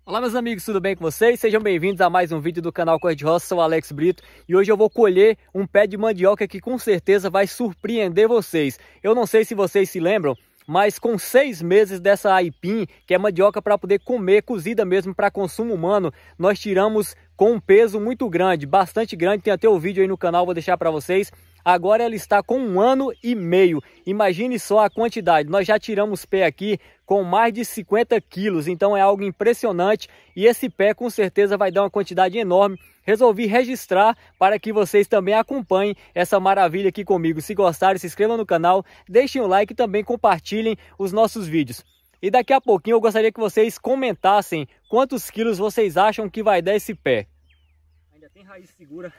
Olá meus amigos, tudo bem com vocês? Sejam bem-vindos a mais um vídeo do canal Corre de Roça, sou o Alex Brito e hoje eu vou colher um pé de mandioca que com certeza vai surpreender vocês. Eu não sei se vocês se lembram, mas com 6 meses dessa aipim, que é mandioca para poder comer, cozida mesmo para consumo humano, nós tiramos com um peso muito grande, bastante grande, tem até o vídeo aí no canal, vou deixar para vocês. Agora ela está com 1 ano e meio, imagine só a quantidade, nós já tiramos pé aqui com mais de 50 quilos, então é algo impressionante e esse pé com certeza vai dar uma quantidade enorme. Resolvi registrar para que vocês também acompanhem essa maravilha aqui comigo. Se gostarem, se inscrevam no canal, deixem o like e também compartilhem os nossos vídeos. E daqui a pouquinho eu gostaria que vocês comentassem quantos quilos vocês acham que vai dar esse pé. Ainda tem raiz segura.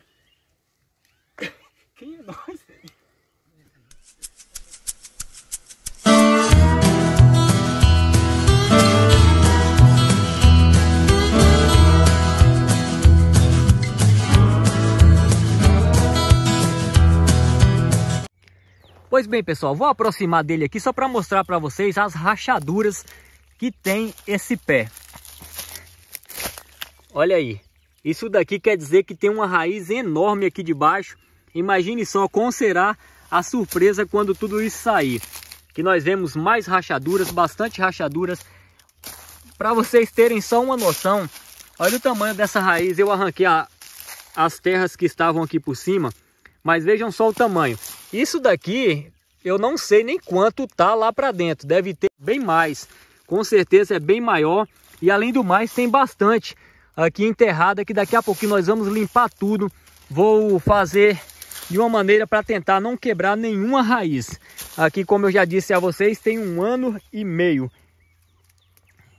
Quem é nós? Pois bem, pessoal, vou aproximar dele aqui só para mostrar para vocês as rachaduras que tem esse pé. Olha aí, isso daqui quer dizer que tem uma raiz enorme aqui de baixo. Imagine só como será a surpresa quando tudo isso sair. Que nós vemos mais rachaduras, bastante rachaduras. Para vocês terem só uma noção, olha o tamanho dessa raiz. Eu arranquei as terras que estavam aqui por cima, mas vejam só o tamanho. Isso daqui, eu não sei nem quanto tá lá para dentro. Deve ter bem mais. Com certeza é bem maior. E além do mais, tem bastante aqui enterrada, que daqui a pouquinho nós vamos limpar tudo. Vou fazer de uma maneira para tentar não quebrar nenhuma raiz. Aqui, como eu já disse a vocês, tem 1 ano e meio.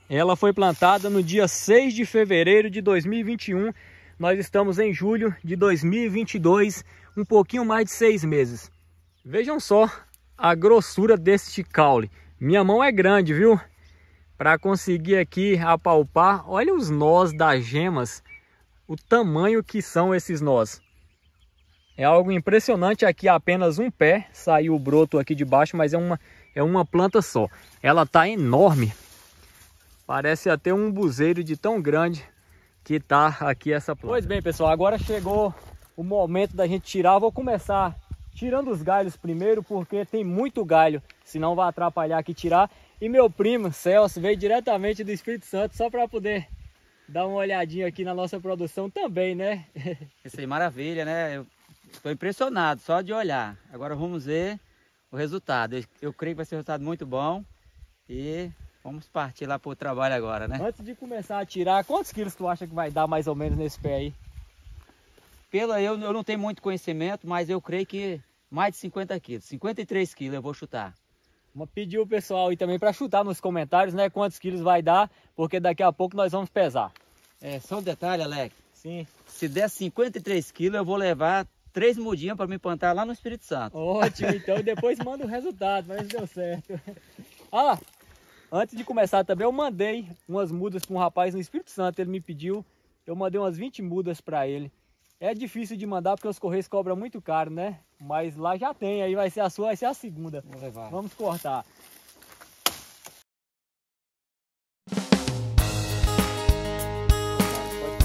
Ela foi plantada no dia 6 de fevereiro de 2021. Nós estamos em julho de 2022, um pouquinho mais de 6 meses. Vejam só a grossura deste caule. Minha mão é grande, viu? Para conseguir aqui apalpar, olha os nós das gemas, o tamanho que são esses nós. É algo impressionante. Aqui apenas um pé, saiu o broto aqui de baixo, mas é uma planta só. Ela está enorme, parece até um buzeiro de tão grande que tá aqui essa planta. Pois bem, pessoal, agora chegou o momento da gente tirar. Vou começar tirando os galhos primeiro, porque tem muito galho, senão vai atrapalhar aqui tirar. E meu primo, Celso, veio diretamente do Espírito Santo só para poder dar uma olhadinha aqui na nossa produção também, né? Isso aí, maravilha, né? Eu estou impressionado só de olhar. Agora vamos ver o resultado. Eu creio que vai ser um resultado muito bom e vamos partir lá para o trabalho agora, né? Antes de começar a tirar, quantos quilos tu acha que vai dar mais ou menos nesse pé aí? Eu não tenho muito conhecimento, mas eu creio que mais de 50 quilos, 53 quilos eu vou chutar. Vamos pedir o pessoal aí também para chutar nos comentários, né, quantos quilos vai dar, porque daqui a pouco nós vamos pesar. É, só um detalhe, Alex. Sim. Se der 53 quilos, eu vou levar 3 mudinhas para me plantar lá no Espírito Santo. Ótimo, então depois manda o resultado, mas deu certo. Ah, antes de começar também eu mandei umas mudas para um rapaz no Espírito Santo, ele me pediu, eu mandei umas 20 mudas para ele. É difícil de mandar porque os correios cobram muito caro, né? Mas lá já tem, aí vai ser a sua, vai ser a segunda. Vou levar. Vamos cortar.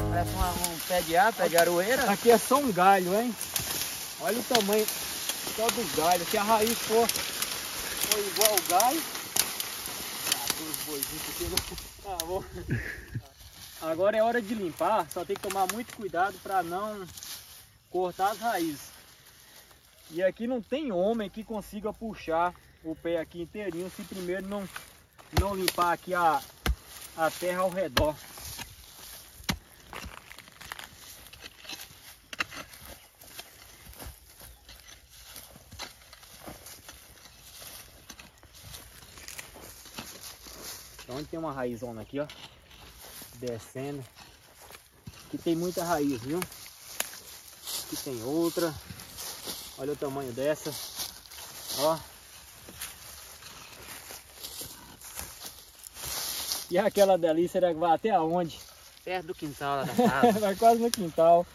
Parece um pé de ar, pé de aroeira. Aqui é só um galho, hein? Olha o tamanho só do galho. Se a raiz for igual ao galho... Ah, tem uns boizinhos aqui, né? Ah, bom. Agora é hora de limpar, só tem que tomar muito cuidado para não cortar as raízes. E aqui não tem homem que consiga puxar o pé aqui inteirinho se primeiro não limpar aqui a terra ao redor. Então tem uma raizona aqui, ó, descendo. Aqui tem muita raiz, viu? Aqui tem outra. Olha o tamanho dessa. Ó. E aquela dali, será que vai até aonde? Perto do quintal lá da casa. Vai quase no quintal.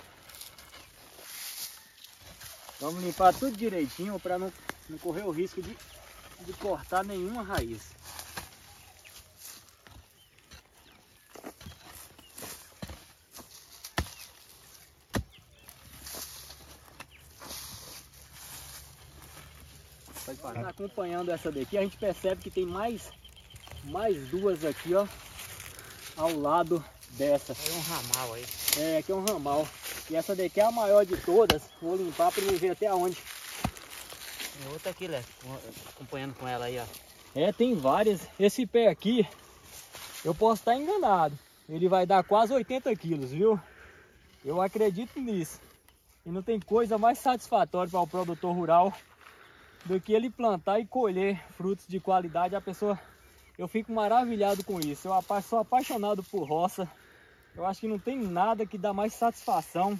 Vamos limpar tudo direitinho para não correr o risco de cortar nenhuma raiz. Pode parar. Tá acompanhando essa daqui, a gente percebe que tem mais duas aqui, ó, ao lado dessa. É um ramal aí. É, aqui é um ramal. E essa daqui é a maior de todas. Vou limpar para ver até onde. Tem outra aqui, Léo, acompanhando com ela aí, ó. É, tem várias. Esse pé aqui, eu posso estar enganado. Ele vai dar quase 80 quilos, viu? Eu acredito nisso. E não tem coisa mais satisfatória para o produtor rural do que ele plantar e colher frutos de qualidade. A pessoa, eu fico maravilhado com isso. Eu sou apaixonado por roça. Eu acho que não tem nada que dá mais satisfação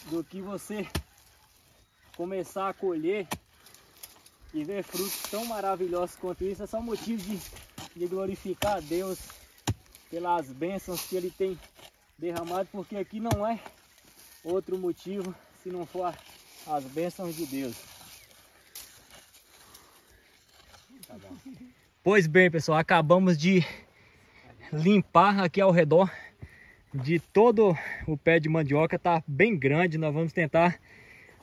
do que você começar a colher e ver frutos tão maravilhosos quanto isso. É só motivo de glorificar a Deus pelas bênçãos que Ele tem derramado, porque aqui não é outro motivo se não for as bênçãos de Deus. Tá bom. Pois bem, pessoal, acabamos de limpar aqui ao redor de todo o pé de mandioca. Tá bem grande, nós vamos tentar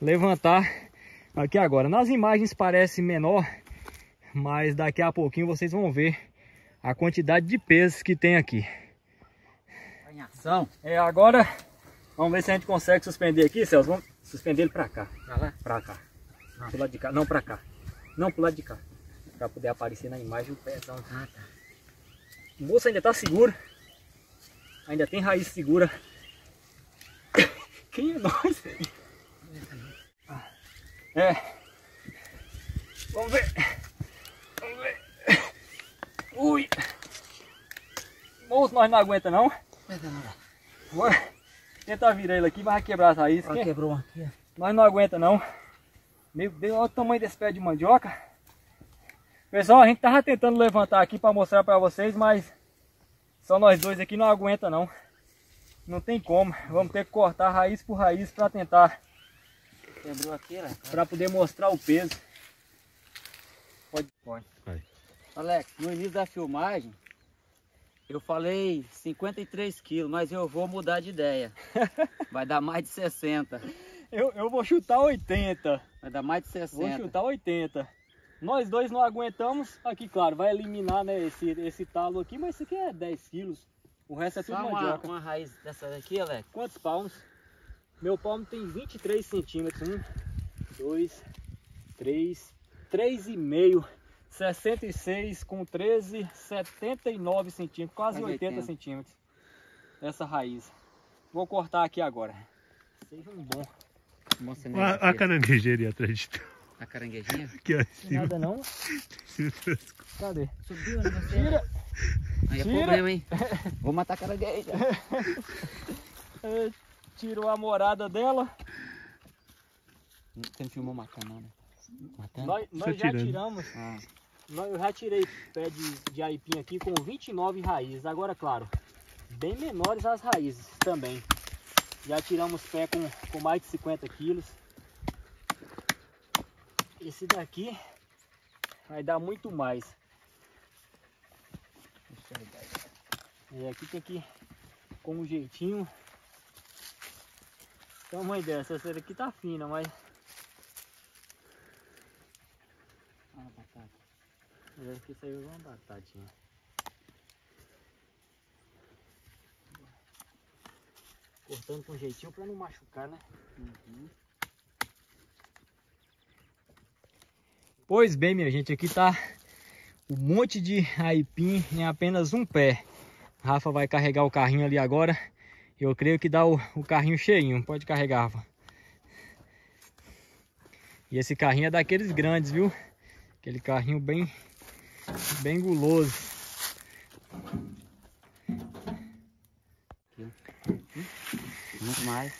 levantar aqui agora. Nas imagens parece menor, mas daqui a pouquinho vocês vão ver a quantidade de pesos que tem aqui. Em ação. É, agora vamos ver se a gente consegue suspender aqui, Celso. Vamos suspender ele pra cá. Pra lá? Pra cá. Pro lado de cá. Não, pra cá. Não, pro lado de cá. Pra poder aparecer na imagem o pezão. Ah, tá. O moço ainda tá seguro. Ainda tem raiz segura. Quem é nós? É. Vamos ver. Vamos ver. Ui. Moço, nós não aguenta não. Bora tentar virar ele aqui, mas vai quebrar as raízes. Ó, quebrou aqui, ó. Nós não aguenta não. Meu Deus, olha o tamanho desse pé de mandioca. Pessoal, a gente tava tentando levantar aqui para mostrar para vocês, mas só nós dois aqui não aguenta não. Não tem como. Vamos ter que cortar raiz por raiz para tentar. Quebrou aqui, né? Para poder mostrar o peso. Pode. Vai. Alex, no início da filmagem eu falei 53 quilos, mas eu vou mudar de ideia. Vai dar mais de 60. Eu vou chutar 80. Vai dar mais de 60. Vou chutar 80. Nós dois não aguentamos. Aqui, claro, vai eliminar, né, esse talo aqui, mas isso aqui é 10 quilos. O resto é tudo só mandioca. uma raiz dessa daqui, Alex. Quantos palmos? Meu palmo tem 23 centímetros. 1, 2, 3, 3,5. 66 com 13, 79 centímetros, quase 80 centímetros. Essa raiz. Vou cortar aqui agora. Seja um bom. A caranguejeira ali atrás de tu. A caranguejinha? Aqui, ó, em cima. Nada não? Cadê? Subiu, né? Tira! Aí é Tira. problema, hein? Vou matar a carangueja. Tirou a morada dela. Você não filmou matando, não, né? Matando? Nós já tiramos. Ah. Eu já tirei pé de aipim aqui com 29 raízes. Agora, claro, bem menores as raízes também. Já tiramos pé com mais de 50 quilos. Esse daqui vai dar muito mais. Aqui tem que ir com um jeitinho. Tamanho dessa. Essa daqui tá fina, mas... batata. Aqui saiu uma batatinha. Cortando com jeitinho para não machucar, né? Uhum. Pois bem, minha gente, aqui tá um monte de aipim em apenas um pé. Rafa vai carregar o carrinho ali agora. Eu creio que dá o carrinho cheinho. Pode carregar, Rafa. E esse carrinho é daqueles grandes, viu? Aquele carrinho bem guloso. Muito mais.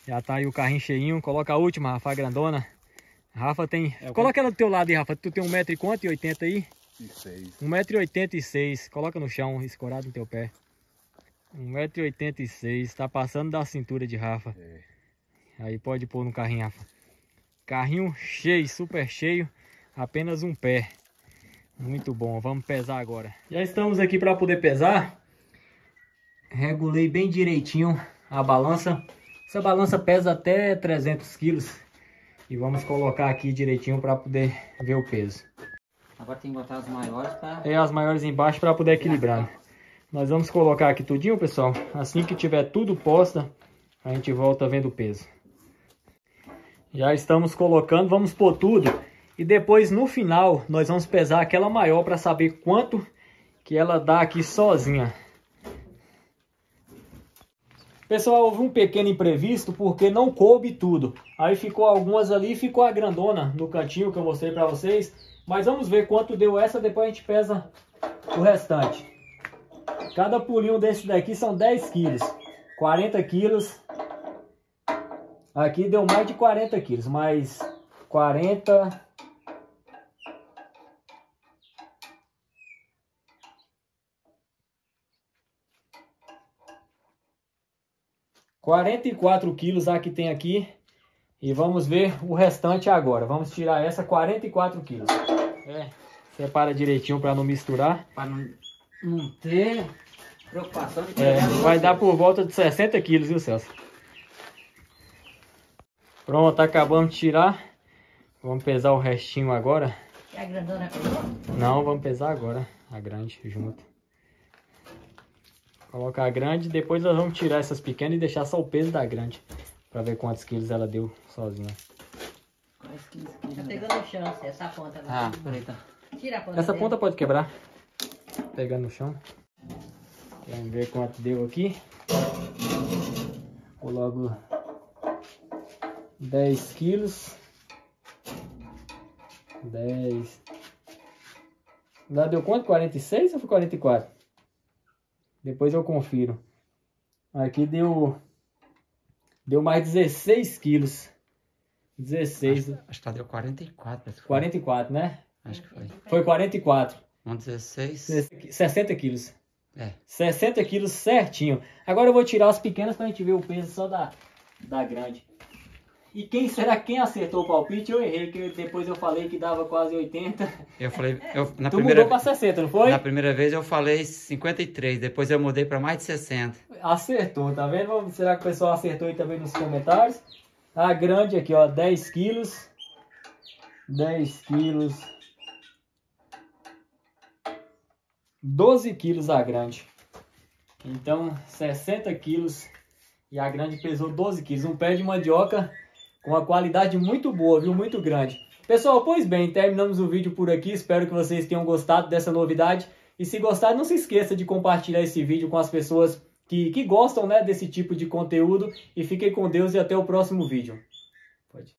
Já tá aí o carrinho cheinho. Coloca a última, Rafa, a grandona. Rafa tem... Coloca ela do teu lado aí, Rafa. Tu tem 1,80 m e quanto? 80 aí? 1,86 m. Coloca no chão, escorado no teu pé. 1,86 m. Tá passando da cintura de Rafa. É. Aí pode pôr no carrinho, Rafa. Carrinho cheio, super cheio. Apenas um pé. Muito bom. Vamos pesar agora. Já estamos aqui para poder pesar. Regulei bem direitinho a balança. Essa balança pesa até 300 quilos. E vamos colocar aqui direitinho para poder ver o peso. Agora tem que botar as maiores para... É, as maiores embaixo para poder equilibrar. Nós vamos colocar aqui tudinho, pessoal. Assim que tiver tudo posta, a gente volta vendo o peso. Já estamos colocando, vamos pôr tudo. E depois no final nós vamos pesar aquela maior para saber quanto que ela dá aqui sozinha. Pessoal, houve um pequeno imprevisto porque não coube tudo. Aí ficou algumas ali e ficou a grandona no cantinho que eu mostrei para vocês. Mas vamos ver quanto deu essa, depois a gente pesa o restante. Cada pulinho desse daqui são 10 quilos. 40 quilos. Aqui deu mais de 40 quilos, mais 40... 44 quilos a que tem aqui. E vamos ver o restante agora. Vamos tirar essa 44 quilos. Separa direitinho para não misturar. Para não ter preocupação de vai dar por volta de 60 quilos, viu, Celso? Pronto, acabamos de tirar. Vamos pesar o restinho agora. E a grandona pesou? Não, vamos pesar agora a grande junto. Colocar a grande, depois nós vamos tirar essas pequenas e deixar só o peso da grande. Pra ver quantos quilos ela deu sozinha. Quase 15 quilos. Tá pegando no chão, essa ponta. Ah, peraí, tá. Tira a ponta Essa dele. ponta pode quebrar. Pegando no chão. Vamos ver quanto deu aqui. Vou logo 10 quilos. 10. Lá deu quanto? 46 ou foi 44? Depois eu confiro. Aqui deu mais 16 quilos. 16. Acho que deu 44. 44, né? Acho que foi. Foi 44. 16. 60 quilos. 60 É. quilos certinho. Agora eu vou tirar as pequenas pra gente ver o peso só da grande. E quem acertou o palpite? Eu errei, que depois eu falei que dava quase 80. Eu falei... na Tu primeira mudou pra 60, não foi? Na primeira vez eu falei 53, depois eu mudei para mais de 60. Acertou, tá vendo? Será que o pessoal acertou aí também nos comentários? A grande aqui, ó, 10 quilos. 10 quilos. 12 quilos a grande. Então, 60 quilos. E a grande pesou 12 quilos. Um pé de mandioca com uma qualidade muito boa, viu? Muito grande. Pessoal, pois bem, terminamos o vídeo por aqui. Espero que vocês tenham gostado dessa novidade. E se gostar, não se esqueça de compartilhar esse vídeo com as pessoas que gostam, né, desse tipo de conteúdo. E fiquem com Deus e até o próximo vídeo. Pode.